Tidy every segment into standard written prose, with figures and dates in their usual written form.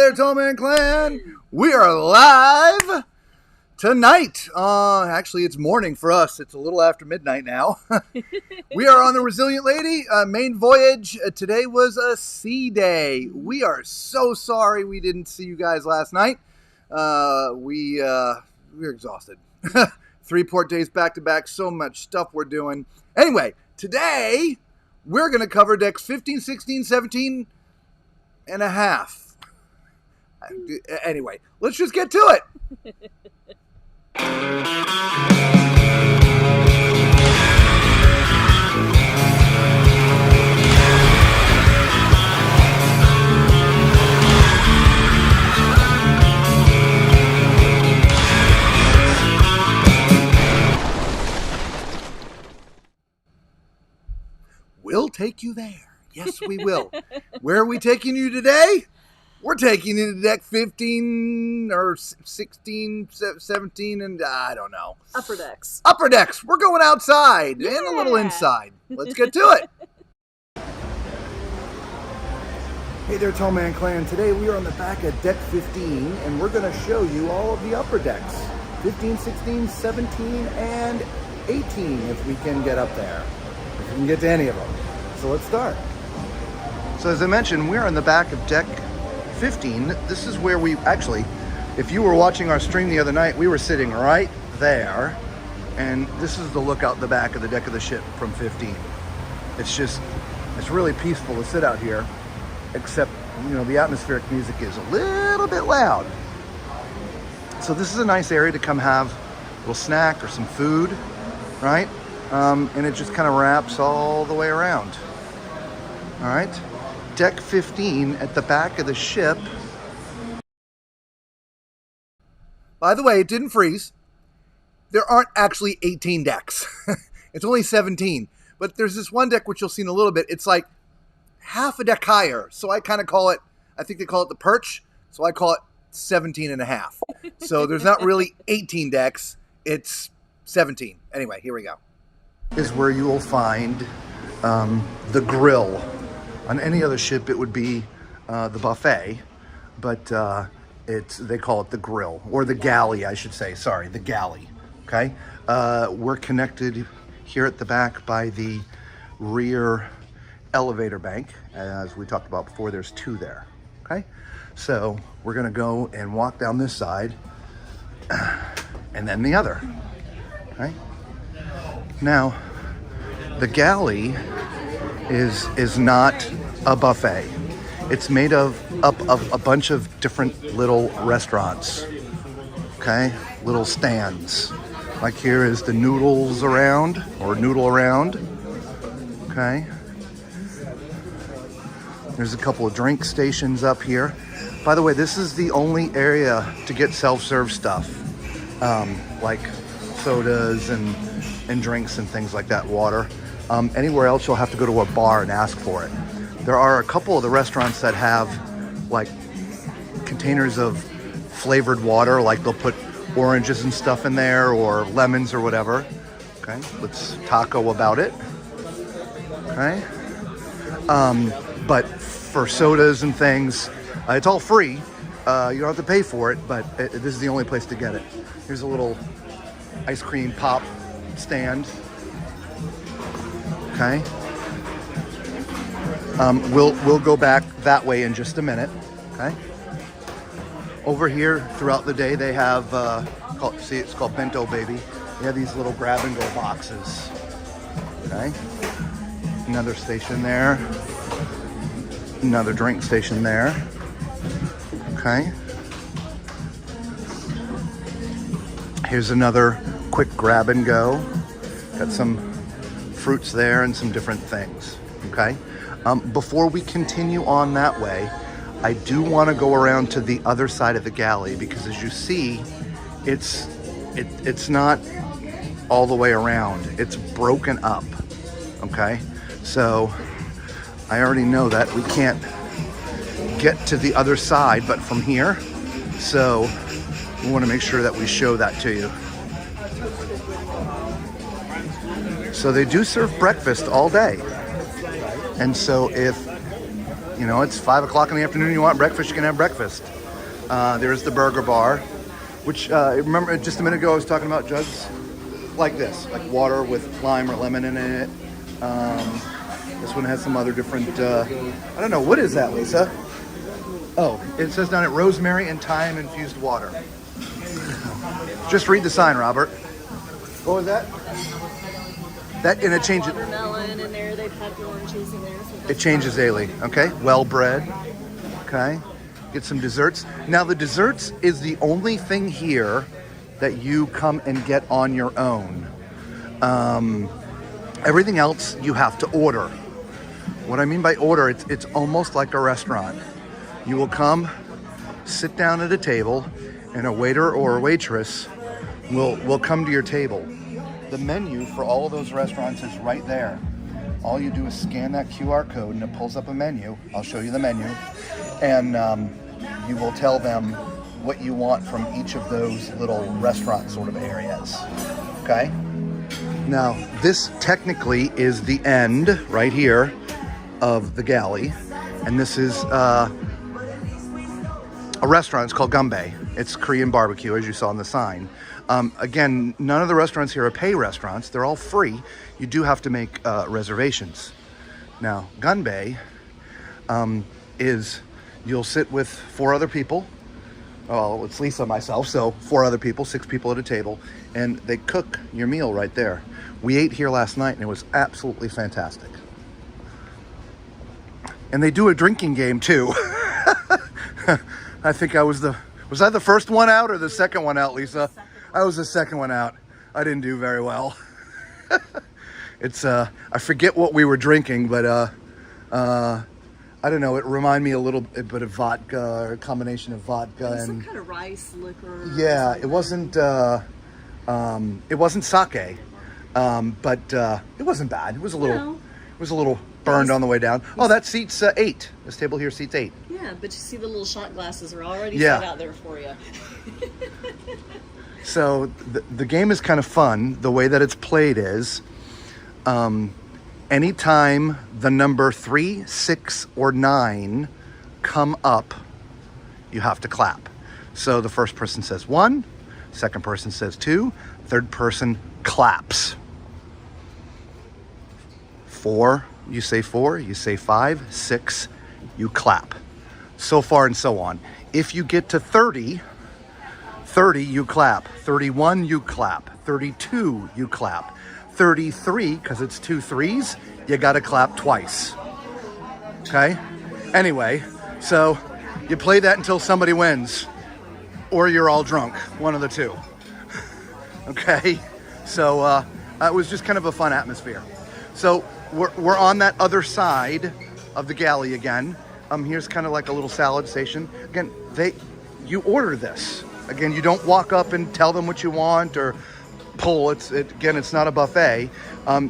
there, Tollman Clan. We are live tonight. Actually, it's morning for us. It's a little after midnight now. We are on the Resilient Lady main voyage. Today was a sea day. We are so sorry we didn't see you guys last night. We're exhausted. 3 port days back to back. So much stuff we're doing. Anyway, today we're going to cover decks 15, 16, 17 and a half. Anyway, let's just get to it. We'll take you there. Yes, we will. Where are we taking you today? We're taking you to deck 15 or 16, 17, and I don't know. Upper decks. Upper decks. We're going outside and a little inside. Let's get to it. Hey there, Tollman Clan. Today we are on the back of deck 15, and we're going to show you all of the upper decks. 15, 16, 17, and 18 if we can get up there. If we can get to any of them. So let's start. So as I mentioned, we're on the back of deck 15. This is where we actually, if you were watching our stream the other night, we were sitting right there, and this is the look out the back of the deck of the ship from 15. It's really peaceful to sit out here, except, you know, the atmospheric music is a little bit loud. So this is a nice area to come have a little snack or some food, right? And it just kind of wraps all the way around. All right. Deck 15 at the back of the ship. By the way, it didn't freeze. There aren't actually 18 decks. It's only 17. But there's this one deck which you'll see in a little bit. It's like half a deck higher. So I kind of call it, I think they call it the perch. So I call it 17 and a half. So there's not really 18 decks. It's 17. Anyway, here we go. Is where you will find the grill. On any other ship, it would be the buffet, but they call it the grill, or the galley, I should say. Sorry, the galley. Okay, we're connected here at the back by the rear elevator bank, as we talked about before. There's 2 there. Okay, so we're gonna go and walk down this side, and then the other. Okay. Now, the galley is not a buffet. It's made up of a bunch of different little restaurants, okay? Little stands. Like here is the noodles around, or noodle around, okay? There's a couple of drink stations up here. By the way, this is the only area to get self-serve stuff, like sodas and drinks and things like that, water. Anywhere else, you'll have to go to a bar and ask for it. There are a couple of the restaurants that have like containers of flavored water, like they'll put oranges and stuff in there, or lemons or whatever. Okay, let's taco about it. Okay, but for sodas and things, it's all free. You don't have to pay for it, but this is the only place to get it. Here's a little ice cream pop stand. Okay. We'll go back that way in just a minute. Okay. Over here, throughout the day, they have it's called Bento Baby. They have these little grab and go boxes. Okay. Another station there. Another drink station there. Okay. Here's another quick grab and go. Got some fruits there and some different things. Okay. Before we continue on that way, I do want to go around to the other side of the galley, because as you see, it's not all the way around. It's broken up. Okay. So I already know that we can't get to the other side but from here. So we want to make sure that we show that to you. So they do serve breakfast all day. And so if, you know, it's 5 o'clock in the afternoon, you want breakfast, you can have breakfast. There's the burger bar, which remember just a minute ago I was talking about jugs like this, like water with lime or lemon in it. This one has some other different, I don't know, what is that, Lisa? Oh, it says down it rosemary and thyme infused water. Just read the sign, Robert. What was that? That, and it changes. Watermelon in there, they've had oranges in there. So it changes daily, okay? Well bred, okay? Get some desserts. Now the desserts is the only thing here that you come and get on your own. Everything else you have to order. What I mean by order, it's almost like a restaurant. You will come, sit down at a table, and a waiter or a waitress will come to your table. The menu for all of those restaurants is right there. All you do is scan that QR code and it pulls up a menu. I'll show you the menu. And you will tell them what you want from each of those little restaurant sort of areas. Okay? Now, this technically is the end right here of the Galley. And this is a restaurant. It's called Galley. It's Korean barbecue, as you saw on the sign. Again, none of the restaurants here are pay restaurants. They're all free. You do have to make reservations. Now, Galley is you'll sit with 4 other people. Well, it's Lisa and myself, so 4 other people, 6 people at a table, and they cook your meal right there. We ate here last night, and it was absolutely fantastic. And they do a drinking game, too. I think was I the first one out or the second one out, Lisa? I was the second one out. I didn't do very well. It's, I forget what we were drinking, but I don't know, it reminded me a little bit of vodka, or a combination of vodka and some kind of rice liquor. Yeah, it wasn't sake, but it wasn't bad. It was a little burned on the way down. Oh, that seats 8. This table here seats 8. Yeah, but you see the little shot glasses are already set out there for you. So the game is kind of fun. The way that it's played is, anytime the number 3, 6, or 9 come up, you have to clap. So the first person says 1, second person says 2, third person claps. 4, you say 4, you say 5, 6, you clap. So far and so on. If you get to 30, you clap. 31, you clap. 32, you clap. 33, because it's 2 3s, you gotta clap twice. Okay? Anyway, so you play that until somebody wins, or you're all drunk, one of the two. Okay? So it was just kind of a fun atmosphere. So we're on that other side of the Galley again. Here's kind of like a little salad station. Again, you order this. Again, you don't walk up and tell them what you want or pull. Again, it's not a buffet.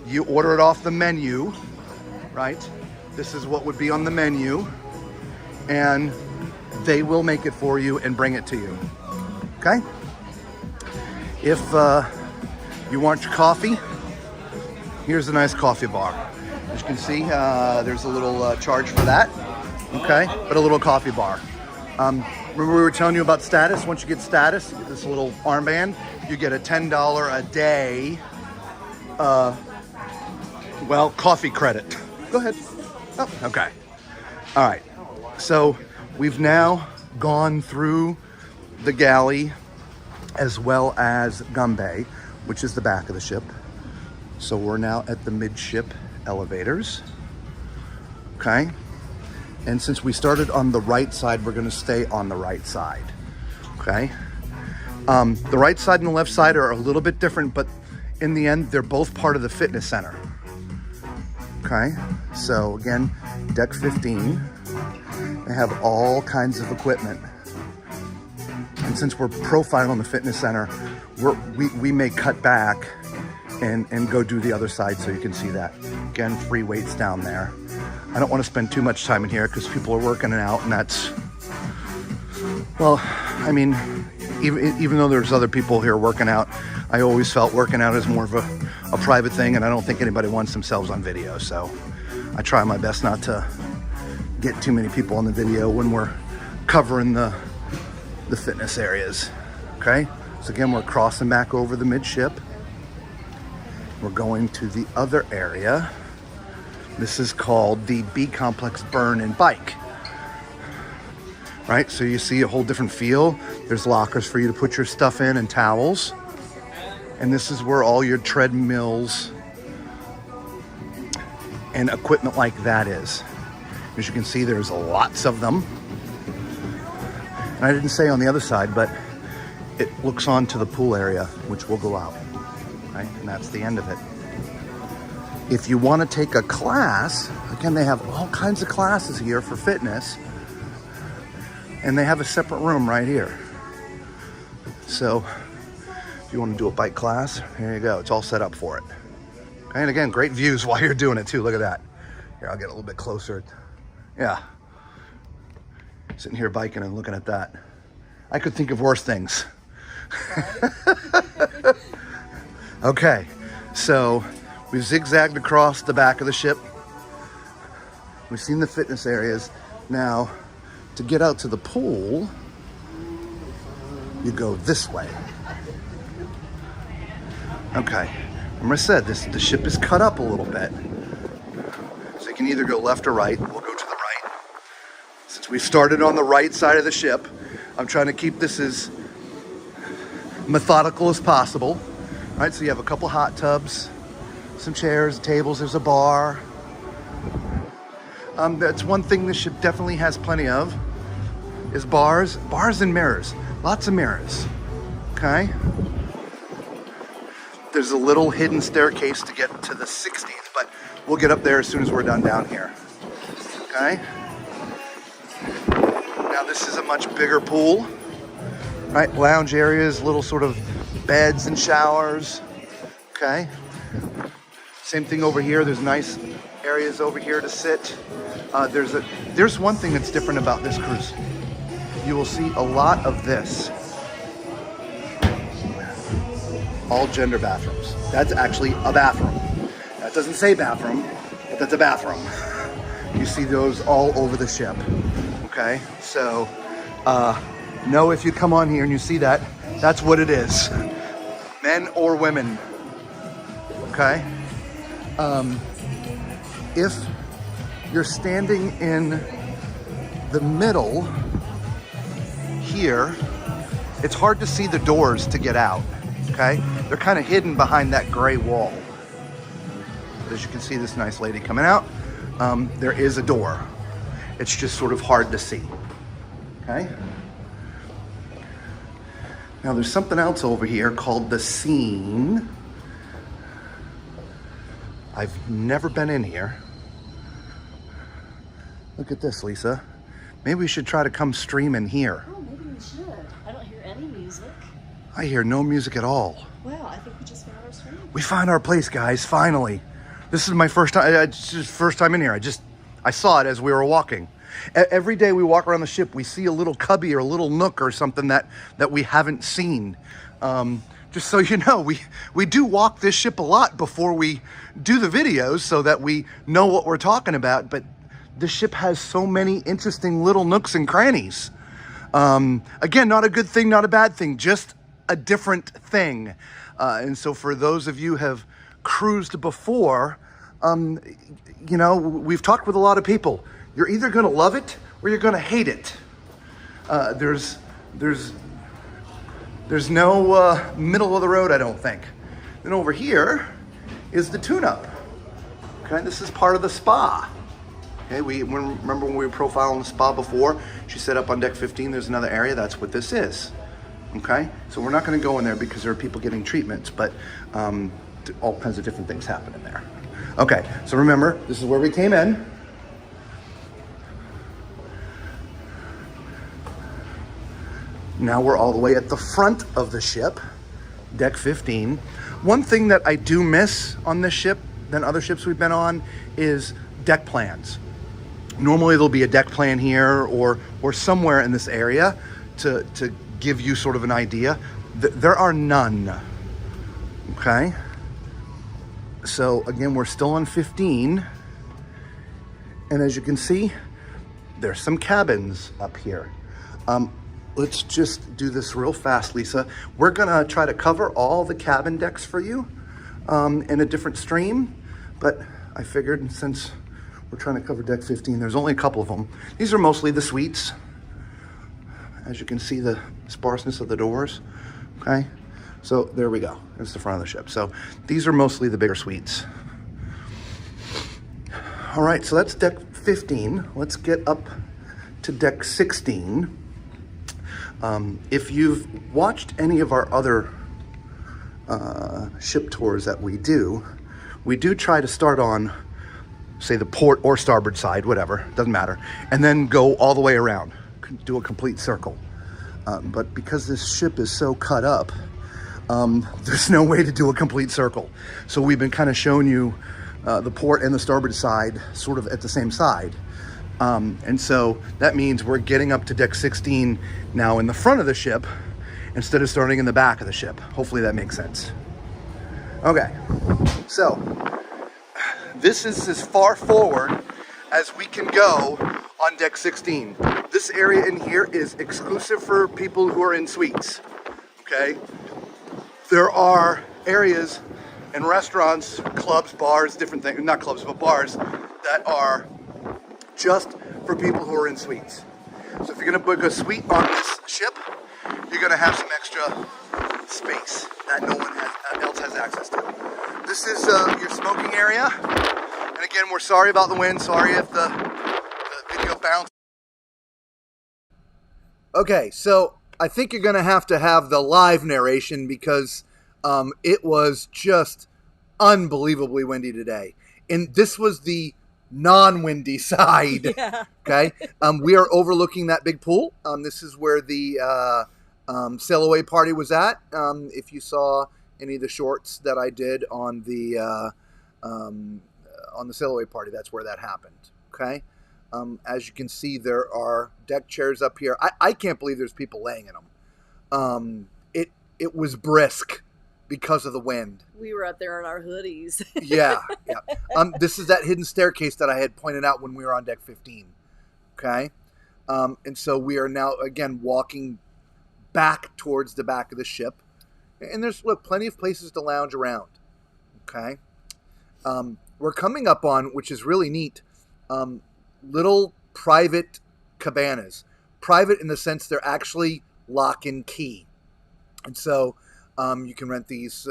You order it off the menu, right? This is what would be on the menu, and they will make it for you and bring it to you. Okay? If you want your coffee, here's a nice coffee bar. As you can see, there's a little charge for that. Okay, but a little coffee bar. Remember we were telling you about status? Once you get status, you get this little armband, you get a $10 a day, coffee credit. Go ahead. Oh, okay. All right. So we've now gone through the Galley as well as Galley, which is the back of the ship. So we're now at the midship elevators. Okay. And since we started on the right side, we're going to stay on the right side. Okay. The right side and the left side are a little bit different, but in the end, they're both part of the fitness center. Okay. So again, deck 15, they have all kinds of equipment. And since we're profiling the fitness center, we may cut back and go do the other side so you can see that. Again, free weights down there. I don't want to spend too much time in here because people are working out, and that's, well, I mean, even though there's other people here working out, I always felt working out is more of a private thing, and I don't think anybody wants themselves on video, so I try my best not to get too many people on the video when we're covering the the fitness areas. Okay, so again, we're crossing back over the midship. We're going to the other area. This is called the B Complex Burn and Bike. Right, so you see a whole different feel. There's lockers for you to put your stuff in and towels. And this is where all your treadmills and equipment like that is. As you can see, there's lots of them. And I didn't say on the other side, but it looks onto the pool area, which will go out, right? And that's the end of it. If you want to take a class, again, they have all kinds of classes here for fitness, and they have a separate room right here. So if you want to do a bike class, here you go. It's all set up for it. Okay, and again, great views while you're doing it too. Look at that. Here, I'll get a little bit closer. Yeah. Sitting here biking and looking at that. I could think of worse things. Okay, so we've zigzagged across the back of the ship. We've seen the fitness areas. Now, to get out to the pool, you go this way. Okay, remember I said the ship is cut up a little bit. So you can either go left or right. We'll go to the right. Since we started on the right side of the ship, I'm trying to keep this as methodical as possible. All right, so you have a couple hot tubs, some chairs, tables, there's a bar. That's one thing this ship definitely has plenty of, is bars and mirrors. Lots of mirrors, okay? There's a little hidden staircase to get to the 60th, but we'll get up there as soon as we're done down here, okay? Now this is a much bigger pool, right? Lounge areas, little sort of beds and showers, okay? Same thing over here. There's nice areas over here to sit. There's one thing that's different about this cruise. You will see a lot of this. All gender bathrooms. That's actually a bathroom. That doesn't say bathroom, but that's a bathroom. You see those all over the ship. Okay, so know if you come on here and you see that, that's what it is. Men or women. Okay. If you're standing in the middle here, it's hard to see the doors to get out. Okay, they're kind of hidden behind that gray wall. As you can see, this nice lady coming out. There is a door. It's just sort of hard to see. Okay. Now there's something else over here called the scene. I've never been in here. Look at this, Lisa. Maybe we should try to come stream in here. Oh, maybe we should. I don't hear any music. I hear no music at all. Wow, I think we just found our stream. We found our place, guys, finally. This is my first time, it's just first time in here. I saw it as we were walking. Every day we walk around the ship, we see a little cubby or a little nook or something that we haven't seen. Just so you know, we do walk this ship a lot before we do the videos so that we know what we're talking about. But the ship has so many interesting little nooks and crannies. Again, not a good thing, not a bad thing, just a different thing. And so for those of you who have cruised before, you know, we've talked with a lot of people. You're either going to love it or you're going to hate it. There's no middle of the road, I don't think. Then over here is the tune-up. Okay, this is part of the spa. Okay, remember when we were profiling the spa before? She said up on deck 15, there's another area. That's what this is. Okay, so we're not going to go in there because there are people getting treatments, but all kinds of different things happen in there. Okay, so remember, this is where we came in. Now we're all the way at the front of the ship, deck 15. One thing that I do miss on this ship than other ships we've been on is deck plans. Normally there'll be a deck plan here or somewhere in this area to give you sort of an idea. There are none, okay? So again, we're still on 15. And as you can see, there's some cabins up here. let's just do this real fast, Lisa. We're gonna try to cover all the cabin decks for you in a different stream, but I figured since we're trying to cover deck 15, there's only a couple of them. These are mostly the suites. As you can see, the sparseness of the doors, okay? So there we go, there's the front of the ship. So these are mostly the bigger suites. All right, so that's deck 15. Let's get up to deck 16. If you've watched any of our other ship tours that we do try to start on, say, the port or starboard side, whatever, doesn't matter, and then go all the way around, do a complete circle. But because this ship is so cut up, there's no way to do a complete circle. So we've been kind of showing you the port and the starboard side sort of at the same side. And so that means we're getting up to deck 16 now in the front of the ship instead of starting in the back of the ship. Hopefully that makes sense. Okay, so this is as far forward as we can go on deck 16. This area in here is exclusive for people who are in suites, okay? There are areas and restaurants, clubs, bars, different things, not clubs, but bars that are just for people who are in suites. So if you're gonna book a suite on this ship, you're gonna have some extra space that no one else has access to. This is your smoking area. And again, we're sorry about the wind. Sorry if the video bounced. Okay, so I think you're gonna have to have the live narration because it was just unbelievably windy today. And this was the non-windy side. Yeah. Okay, we are overlooking that big pool. This is where the sail away party was at. If you saw any of the shorts that I did on the sail away party, that's where that happened. Okay, as you can see, there are deck chairs up here. I can't believe there's people laying in them. It was brisk because of the wind. We were up there in our hoodies. Yeah. This is that hidden staircase that I had pointed out when we were on deck 15. Okay, and so we are now again walking back towards the back of the ship, and there's plenty of places to lounge around. Okay, we're coming up on, which is really neat, little private cabanas. Private in the sense they're actually lock and key, and so you can rent these,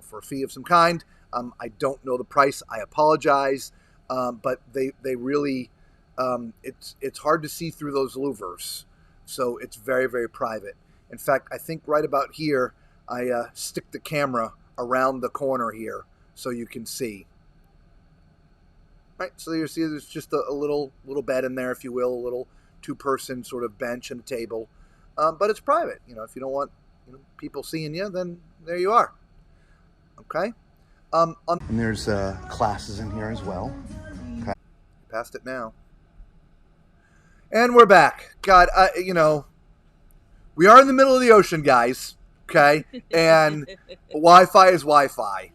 for a fee of some kind. I don't know the price. I apologize, but they really, it's hard to see through those louvers, so it's very, very private. In fact, I think right about here, I stick the camera around the corner here so you can see. Right, so you see there's just a little bed in there, if you will, a little two-person sort of bench and a table, but it's private. If you don't want people seeing you, then there you are. Okay. And there's classes in here as well. Okay. Past it now. And we're back. God, we are in the middle of the ocean, guys. Okay, and Wi-Fi is Wi-Fi.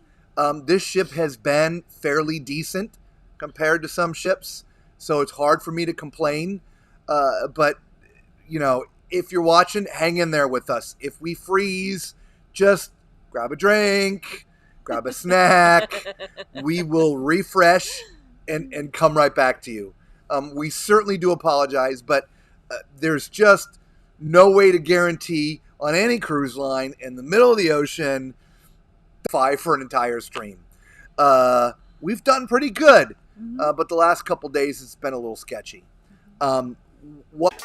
This ship has been fairly decent compared to some ships, so it's hard for me to complain. But if you're watching, hang in there with us. If we freeze, just grab a drink, grab a snack. We will refresh and come right back to you. We certainly do apologize, but there's just no way to guarantee on any cruise line in the middle of the ocean Wi-Fi for an entire stream. We've done pretty good, but the last couple days it's been a little sketchy. What?